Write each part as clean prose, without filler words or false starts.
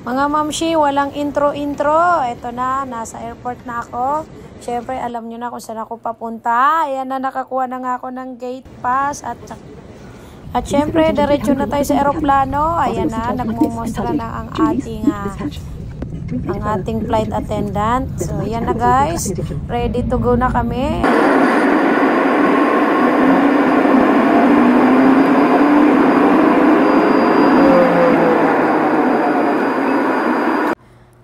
Mga mamshi, walang intro-intro. Ito na, nasa airport na ako. Siyempre, alam nyo na kung saan ako papunta. Ayan na, nakakuha na nga ako ng gate pass. At siyempre, diretso na tayo sa aeroplano. Ayan na, nagmumostra na ang ating flight attendant. So, ayan na guys. Ready to go na kami.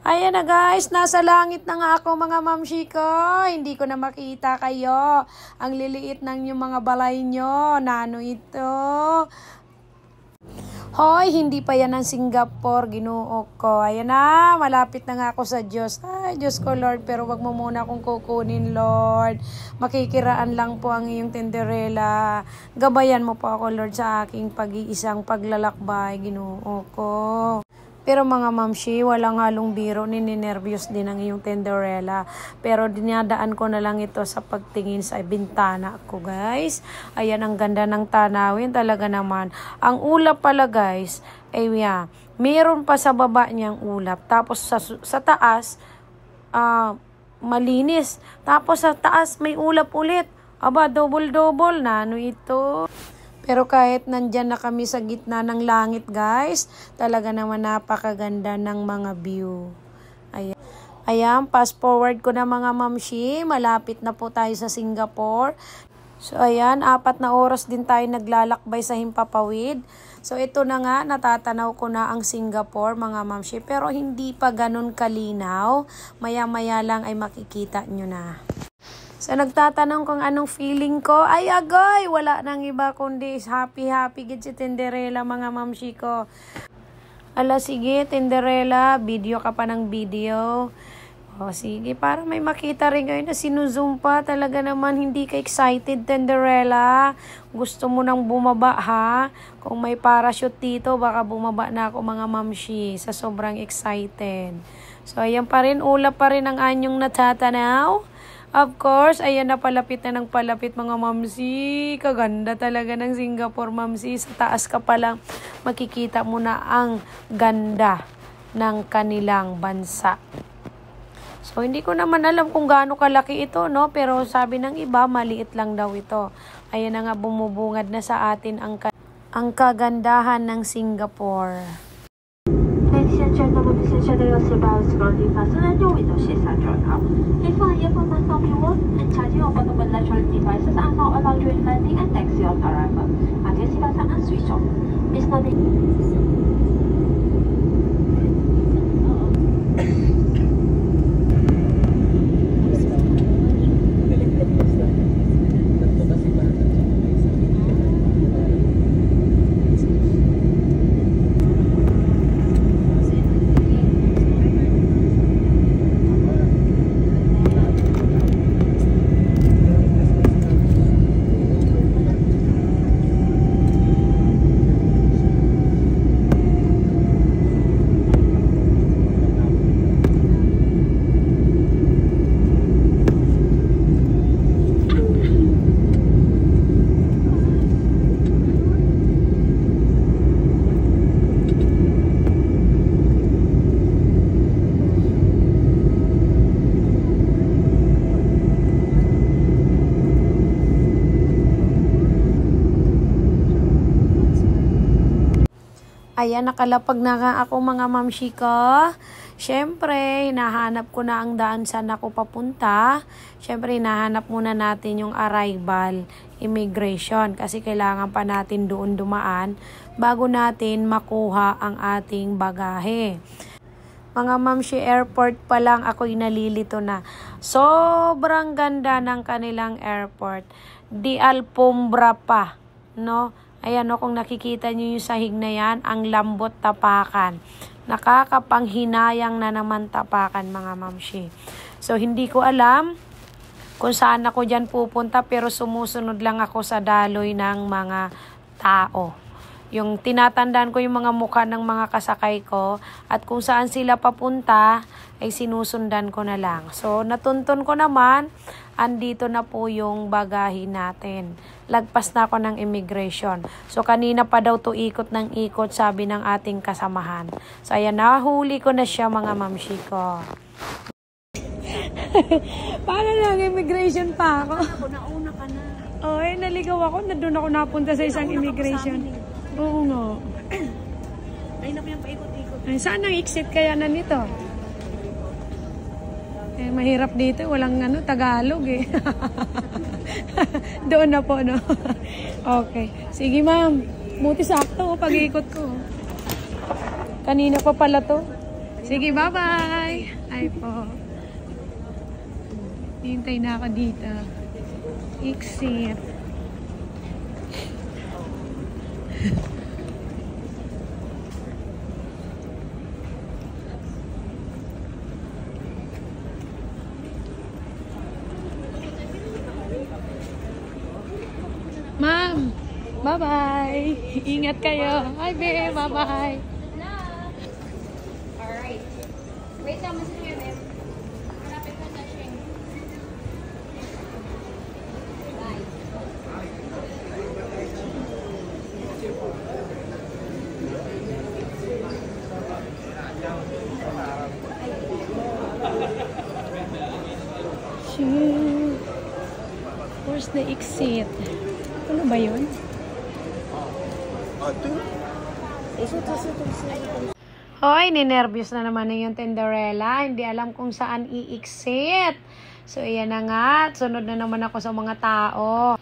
Ayan na guys, nasa langit na nga ako mga mamshi ko. Hindi ko na makita kayo. Ang liliit ng yung mga balay nyo. Nano ito? Hoy, hindi pa yan ang Singapore. Ginoo ko. Ayan na, malapit na nga ako sa Diyos. Ay, Diyos ko Lord, pero wag mo muna akong kukunin Lord. Makikiraan lang po ang iyong tenderela. Gabayan mo po ako Lord sa aking pag-iisang paglalakbay. Ginoo ko. Pero mga mamshi, walang halong biro, ninenervyos din ang iyong tenderella. Pero dinadaan ko na lang ito sa pagtingin sa bintana ko guys. Ayan, ang ganda ng tanawin talaga naman. Ang ulap pala guys, ay mayroon pa sa baba niyang ulap. Tapos sa taas, malinis. Tapos sa taas may ulap ulit. Aba, double-double na. Ano ito? Pero kahit nandyan na kami sa gitna ng langit guys, talaga naman napakaganda ng mga view. Ayan. Ayan, fast forward ko na mga mamshi. Malapit na po tayo sa Singapore. So ayan, 4 na oras din tayo naglalakbay sa Himpapawid. So ito na nga, natatanaw ko na ang Singapore mga mamshi. Pero hindi pa ganun kalinaw. Maya-maya lang ay makikita nyo na. So, nagtatanong kung anong feeling ko. Ay, agoy! Wala nang iba kundi happy gid si Tenderella, mga mamshi ko. Ala, sige, Tenderella, video ka pa ng video. O, sige, para may makita rin kayo na sinuzoom pa. Talaga naman, hindi ka excited, Tenderella. Gusto mo nang bumaba, ha? Kung may parachute dito, baka bumaba na ako, mga mamshi, sa sobrang excited. So, ayan pa rin, ulap pa rin ang anyong natatanaw. Of course, ayan na palapit na ng palapit mga mamsi. Kaganda talaga ng Singapore mamsi. Sa taas ka pa lang, makikita mo na ang ganda ng kanilang bansa. So, hindi ko naman alam kung gaano kalaki ito, no? Pero sabi ng iba, maliit lang daw ito. Ayan na nga, bumubungad na sa atin ang kagandahan ng Singapore. Ladies and gentlemen, this is Shadeo Sibaus Grounding Fasten and your window shades are drawn up. If you are earphone must not be worn, and charging of portable electronic devices are not allowed during landing and taxi on arrival. Until seatbelts are switch off. Please note Ayan, nakalapag na nga ako mga mamshi ko. Siyempre, hinahanap ko na ang daan saan ako papunta. Siyempre, hinahanap muna natin yung arrival, immigration. Kasi kailangan pa natin doon dumaan bago natin makuha ang ating bagahe. Mga mamshi, airport pa lang ako'y nalilito na. Sobrang ganda ng kanilang airport. Di alpombra pa, no? Ayan o, kung nakikita nyo yung sahig na yan, ang lambot tapakan. Nakakapanghinayang na naman tapakan mga mamshi. So, hindi ko alam kung saan ako dyan pupunta, pero sumusunod lang ako sa daloy ng mga tao. Yung tinatandaan ko yung mga mukha ng mga kasakay ko at kung saan sila papunta ay sinusundan ko na lang. So natuntun ko naman, andito na po yung bagahe natin. Lagpas na ako ng immigration. So kanina pa daw to ikot ng ikot, sabi ng ating kasamahan. So ayan, nahuli ko na siya mga mamshi ko. Paano lang, immigration pa ako? Nauna ka na. Oy, naligaw ako. Doon ako napunta sa isang immigration. Oo nga. Ay, naku yung paikot-ikot. Ay, saan ang exit kaya na nito? Eh, mahirap dito. Walang Tagalog eh. Doon na po, no? Okay. Sige, ma'am. Buti sakto pag-ikot ko. Kanina pa pala to. Sige, bye-bye. Ay po. Hintay na ako dito. Exit. Ma'am, bye-bye. Ingat kayo. Hi, babe. Bye-bye. Alright. Wait lang, mas na yun, malapit na touching. Bye. Shoot. Where's the exit? Ano ba yun? Hoy, ninervyos na naman yung Tinderella. Hindi alam kung saan i-exit. So, ayan na nga. Sunod na naman ako sa mga tao.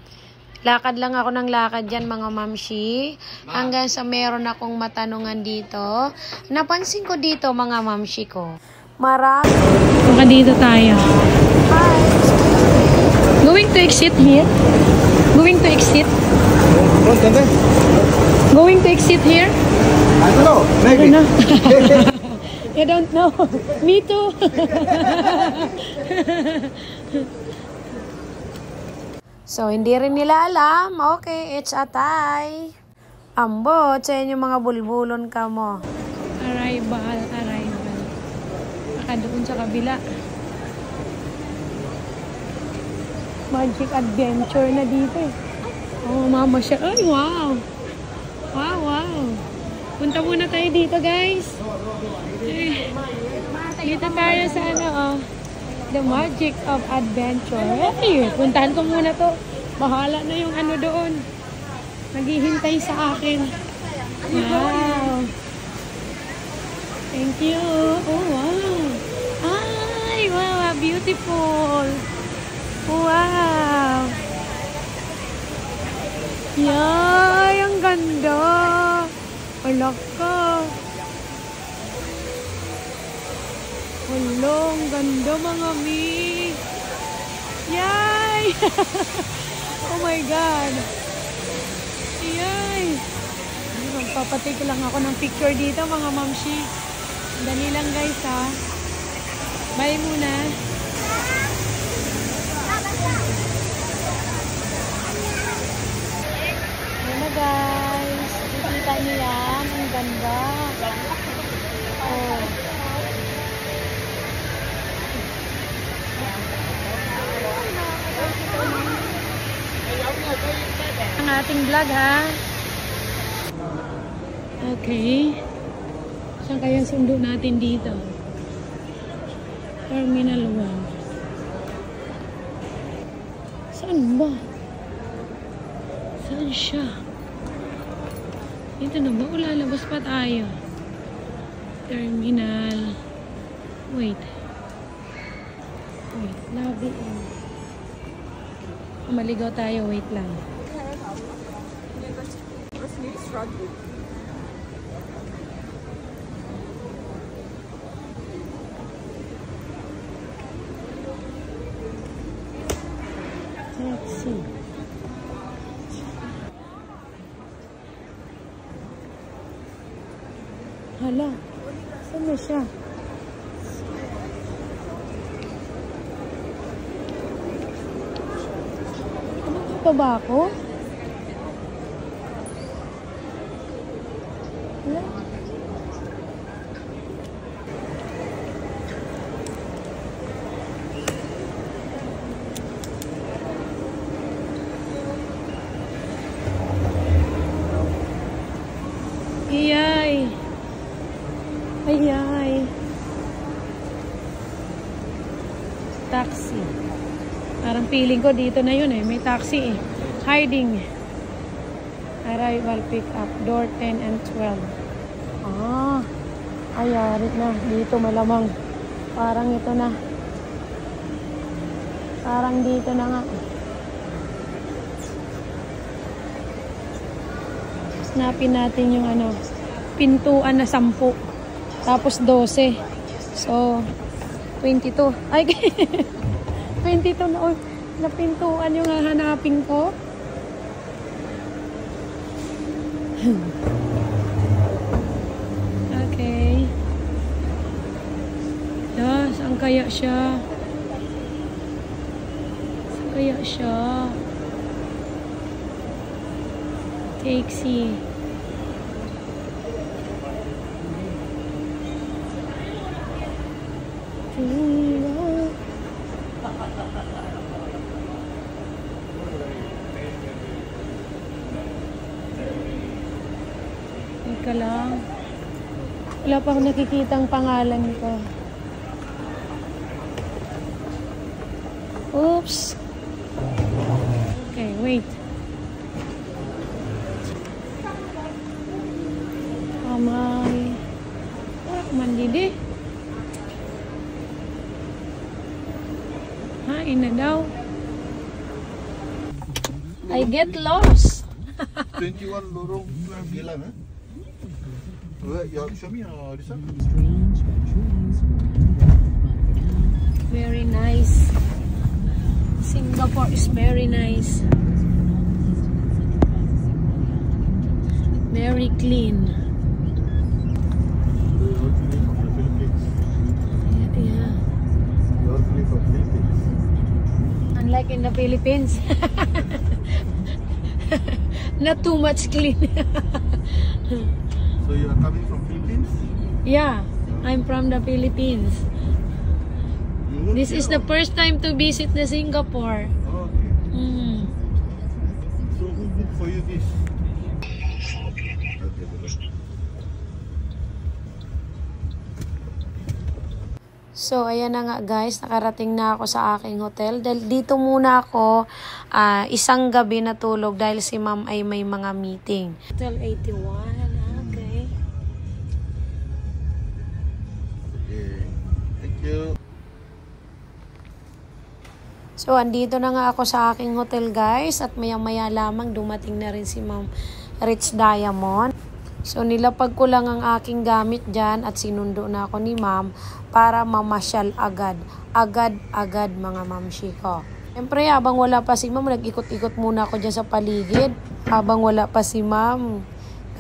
Lakad lang ako ng lakad dyan, mga mamshi. Hanggang sa meron akong matanungan dito. Napansin ko dito, mga mamshi ko. Marami. Baka dito tayo. Hi. Going to exit here? Going to exit? Going to exit here? I don't know. Maybe. I don't know. You don't know. Me too. So, hindi rin nila alam. Okay, it's atay. Ambot, sa inyo mga bulbulon ka mo. Arrival. Baka doon sa kabila. Magic adventure na dito eh. Oh, mama siya. Ay, wow. Wow. Punta muna tayo dito, guys. Dito tayo sa The Magic of Adventure. Hey, puntahan ko muna to. Bahala na yung doon. Naghihintay sa akin. Wow. Thank you. Oh, wow. Ay, wow. Beautiful. Wow. Yay, ang ganda. Alak ka. Ang ganda mga mi. Yay! Oh my God. Yay! Magpapatik lang ako ng picture dito mga mamshi. Dali lang guys ha. Bye muna. Ayan na guys. Nakikita niyo yan. Ang ganda. Oh. Ang ating vlog ha. Okay. Saan kaya sundo natin dito? Terminal 1. Saan ba? Saan siya? Dito na ba? O lalabas pa tayo? Terminal. Wait. Lobby. Maligaw tayo. Wait lang. Let's see. Hala. Saan na siya? Ano ba ako? taxi. Parang feeling ko dito na yun eh. May taxi eh. Hiding. Arrival pick up. Door 10 and 12. Ah. Ayari na. Dito malamang. Parang ito na. Parang dito na nga. Snapin natin yung ano. Pintuan na 10. Tapos 12. So, 22. Ay, 22 na. Oh, napintuan yung hahanapin ko. Okay. Yeah, saan kaya siya? Saan kaya siya? Taxi. Teka lang. Wala pa akong nakikitang pangalan ko. Oops. Okay, wait. Amay. Wala ko man didi. Hain na daw. I get lost. 21 lorong Geylang, eh? Show me this one. Very nice. Singapore is very nice. Very clean. Yeah. Unlike in the Philippines. Not too much clean. So you are coming from Philippines? Yeah, I'm from the Philippines. This is the first time to visit the Singapore. Oh, okay. So who booked for you this? So, ayan na nga guys, nakarating na ako sa aking hotel. Dito muna ako isang gabi natulog dahil si ma'am ay may mga meeting. Hotel 81, okay. Thank you. So, andito na nga ako sa aking hotel guys at maya-maya lamang dumating na rin si Ma'am Rich Diamond. So, nilapag ko lang ang aking gamit dyan at sinundo na ako ni Ma'am para mamasyal agad. Agad mga mamshi ko. Siyempre, habang wala pa si Ma'am, nag-ikot-ikot muna ako dyan sa paligid. Habang wala pa si Ma'am.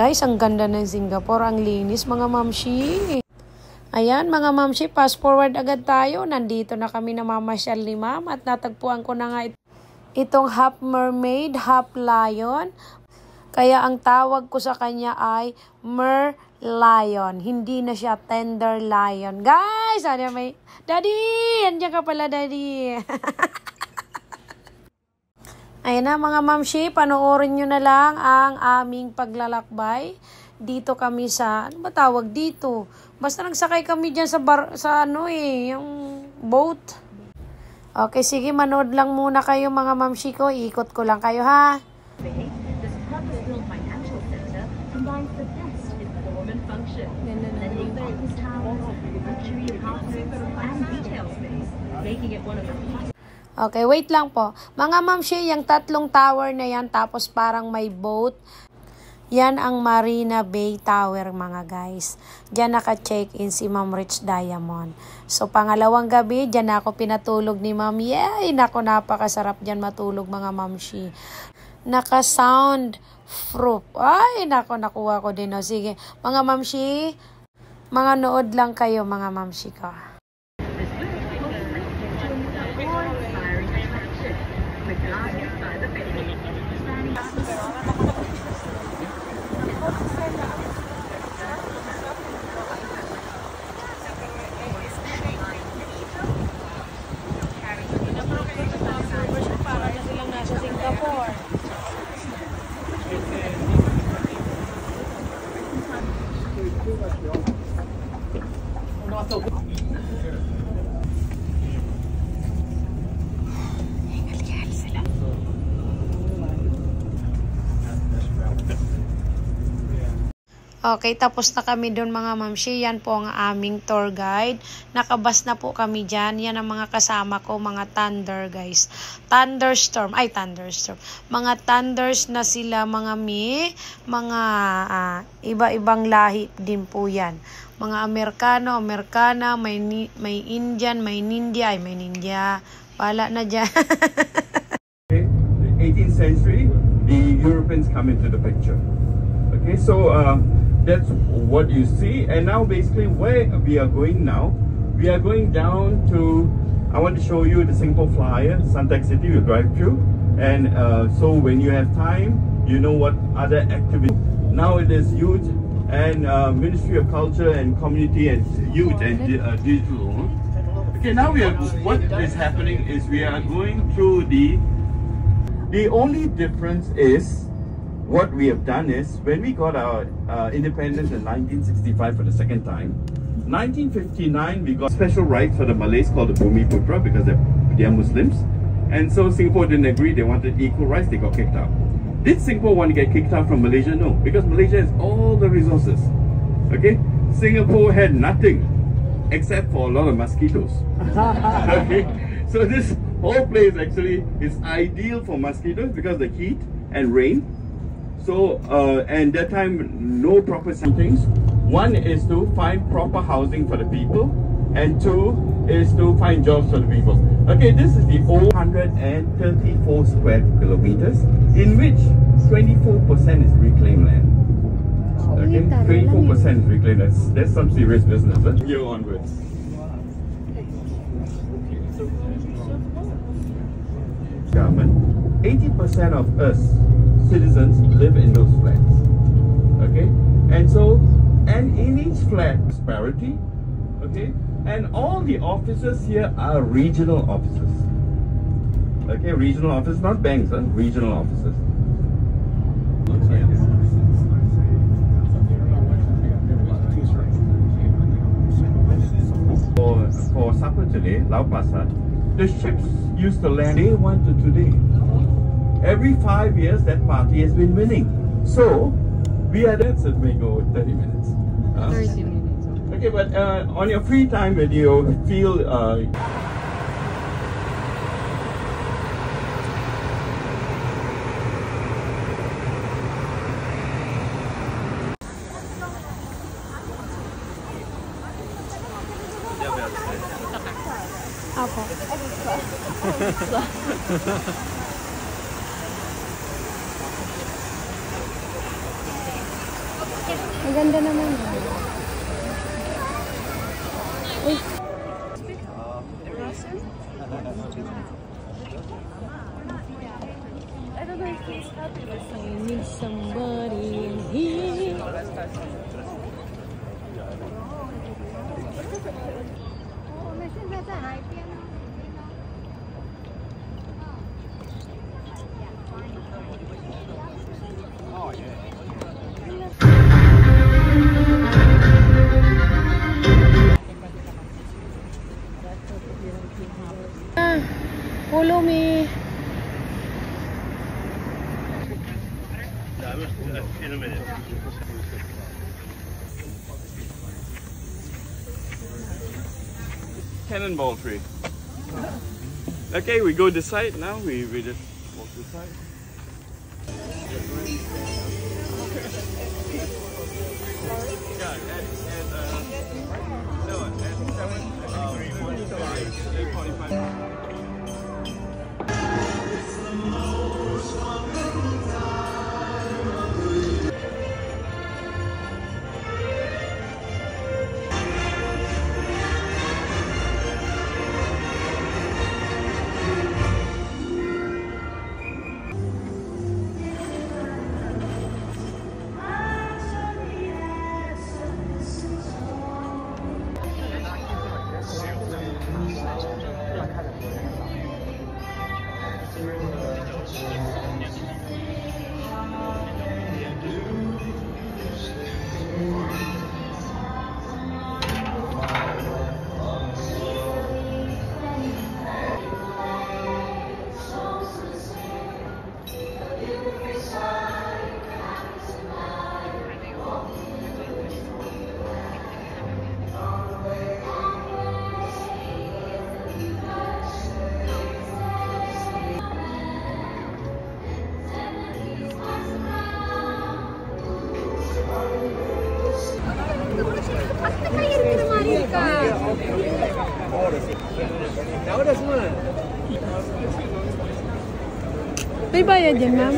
Guys, ang ganda ng Singapore. Ang linis mga mamshi. Ayan mga mamshi, fast forward agad tayo. Nandito na kami namamasyal ni Ma'am at natagpuan ko na nga itong half mermaid, half lion. Kaya ang tawag ko sa kanya ay Merlion. Hindi na siya tender lion. Guys, ano may... Daddy! Andiyan ka pala, Daddy. Ayan na mga mamshi, panoorin nyo na lang ang aming paglalakbay. Dito kami sa... Ano ba tawag dito? Basta nagsakay kami dyan sa ano eh, yung boat. Okay, sige, manood lang muna kayo mga mamshi ko. Iikot ko lang kayo ha. Okay, wait lang po. Mga mamshi, yung tatlong tower na yan, tapos parang may boat. Yan ang Marina Bay Tower mga guys. Diyan naka-check-in si Ma'am Rich Diamond. So pangalawang gabi, diyan ako pinatulog ni Ma'am. Yay! Nako, napakasarap diyan matulog mga mamshi. Naka-sound proof. Ay, nako, nakuha ko din. O, sige, mga mamshi, mga nood lang kayo mga mamshi ko. Okay, tapos na kami doon mga mamshi. Yan po ang aming tour guide. Nakabas na po kami dyan. Yan ang mga kasama ko, mga thunder guys. Thunderstorm. Mga thunders na sila mga mga iba-ibang lahi din po yan. Mga Amerikano, Amerikana, may Indian, may Nindia. Wala na dyan. Okay, the 18th century, the Europeans come into the picture. Okay, so that's what you see. And now basically where we are going now, we are going down to, I want to show you the Singapore Flyer, Suntec City. We'll drive through. And so when you have time, you know what other activities. Now it is youth and Ministry of Culture and Community and Youth and Digital. Okay, now what is happening is we are going through the only difference is what we have done is when we got our independence in 1965 for the second time, 1959 we got special rights for the Malays called the Bumiputra because they are Muslims, and so Singapore didn't agree. They wanted equal rights. They got kicked out. Did Singapore want to get kicked out from Malaysia? No, because Malaysia has all the resources. Okay, Singapore had nothing except for a lot of mosquitoes. Okay, so this whole place actually is ideal for mosquitoes because the heat and rain. So, and that time, no proper things. One is to find proper housing for the people, and two is to find jobs for the people. Okay, this is the 134 square kilometers, in which 24% is reclaimed land. Okay, 24% is reclaimed. That's some serious business. Here onwards. Government, 80% of us citizens live in those flats. Okay, and in each flat prosperity. Okay, and all the offices here are regional offices. Okay, regional offices, not banks, regional offices. For supper today, Lau Pasar, the ships used to land day 1 to today. Every 5 years, that party has been winning. So, we are there, so it may go 30 minutes. 30 minutes. Okay, but on your free time, when you feel... Apo. Maganda naman. Uy. I don't know if he's happy or I need somebody in here. Follow me. In a minute. Cannonball tree. Okay, we go this side now. We just walk this side. Yeah, at 8:45. May bayad yan, ma'am?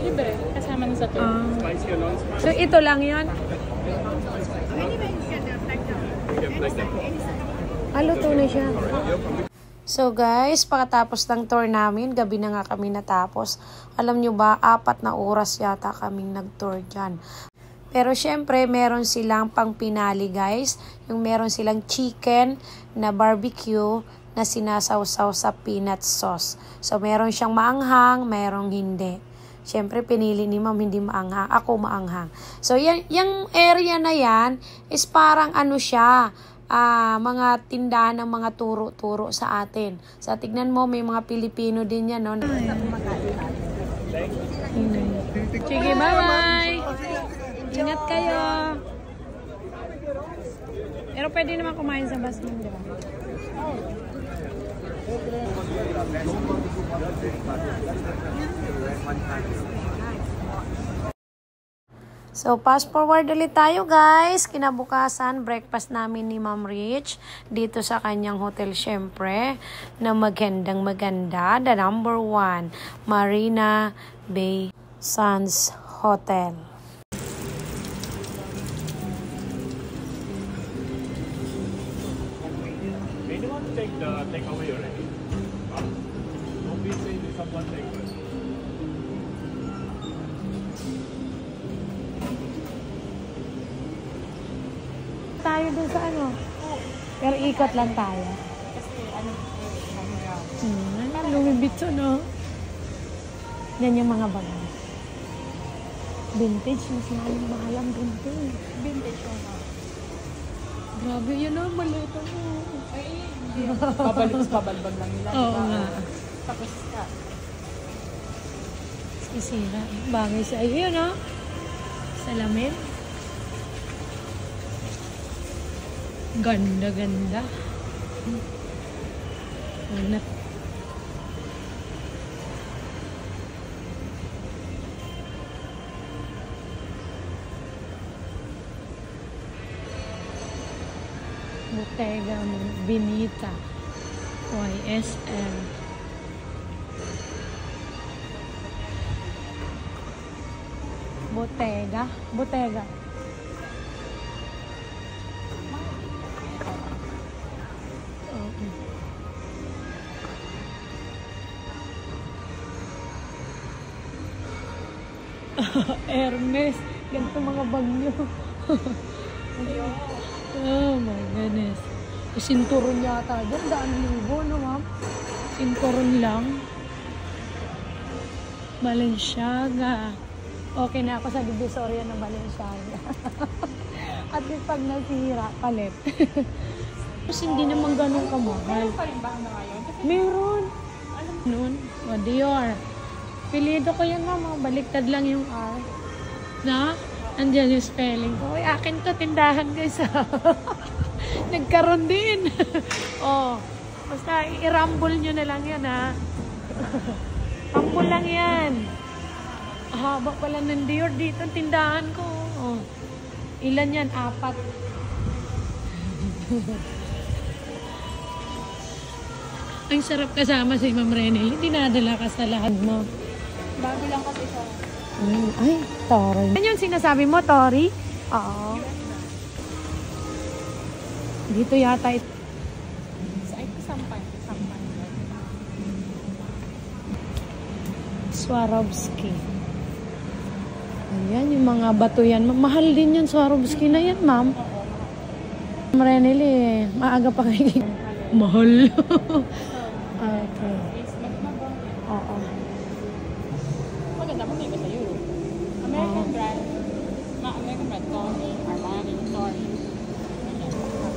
Libre. Kasama na sa tour. So, ito lang yan? Luto na siya. So guys, pagkatapos ng tour namin, gabi na nga kami natapos. Alam nyo ba, 4 na oras yata kaming nag-tour dyan. Pero syempre, meron silang pang pinali guys. Yung meron silang chicken na barbecue na sinasawsaw sa peanut sauce. So meron siyang maanghang, merong hindi. Syempre, pinili ni ma'am hindi maanghang. Ako maanghang. So yung area na yan is parang ano siya, mga tindahan ng mga turo-turo sa atin. So, tignan mo, may mga Pilipino din yan, no? Sige, bye-bye! Ingat kayo! Pero pwede naman kumain sa bus mo, di ba? So, fast forward ulit tayo guys. Kinabukasan, breakfast namin ni Ma'am Rich dito sa kanyang hotel syempre na magandang maganda. The number 1, Marina Bay Sands Hotel. May you want to take the takeaway already? Don't be saying to someone take first. Tayo dun sa ano? Pero ikot lang tayo. Louis Vuitton, no? Yan yung mga bago. Vintage, mas mahal ang vintage. Vintage ko na. Grabe, yun na, malito mo. Pabalbag lang nila. Oo nga. Tapos ka. Sisira. Bagay sa iyo, yun, no? Salamin. Ganda, ganda. Hanap. Bottega Veneta. YSL. Bottega. Bottega. Hermes. Ganito mga bag nyo. Oh my goodness. Sinturon yata dyan. 100,000, no ma'am? Sinturon lang. Balenciaga. Okay na ako sa Divisoria ng Balenciaga. At least pag nasira, palit. Tapos hindi naman ganun kamahal. Pa rin ba na ngayon? Meron. Noon. O, Dior. Pilido ko yan, mama. Baliktad lang yung R. Na? Andyan yung spelling ko. Uy, akin to. Tindahan, guys. Nagkaroon din. Oh. Basta, i-rumble nyo na lang yan, ha? Rumble lang yan. Haba pala ng Dior dito. Tindahan ko. Oh. Ilan yan? 4. Ang sarap kasama si Ma'am Renel. Hindi nadala ka sa lahat mo. Bago lang kasi siya. Ay, Tori. Ano yung sinasabi mo, Tori? Oo. Dito yata ito. Ay, sampan. Sampan. Swarovski. Ayan, yung mga bato yan. Mahal din yung Swarovski na yan, ma'am. Ma'am Renel, maaga pa kayo. Mahal. Okay. Oo. Maganda mo may iba sa Europe. American brand. American brand. Tommy, Armani, Tory.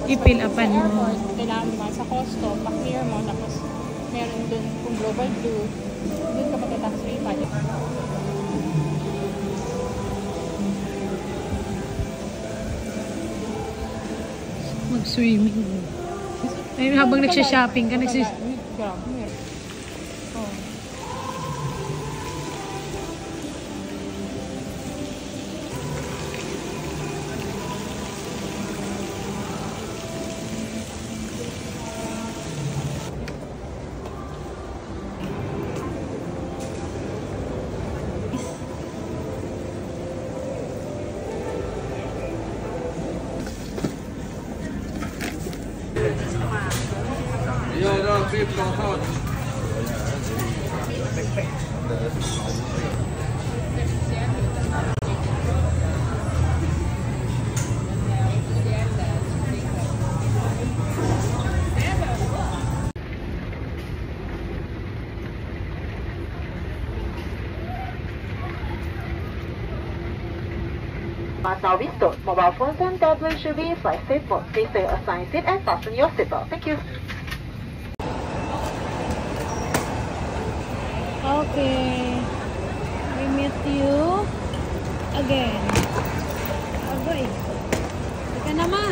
Ipil-apan Sa mo. airport, kailangan mo sa custom, pa-clear mo, tapos meron dun kung global blue, dun ka magta-tax refund. Mag-swimming. Ay, habang nagsha-shopping ka, Grabe. Oh. Once now restored, mobile phones and tablets should be in flight safe mode. Please stay assigned seat and fasten your seatbelt. Thank you. Okay. We meet you again. Agoy. Ika naman.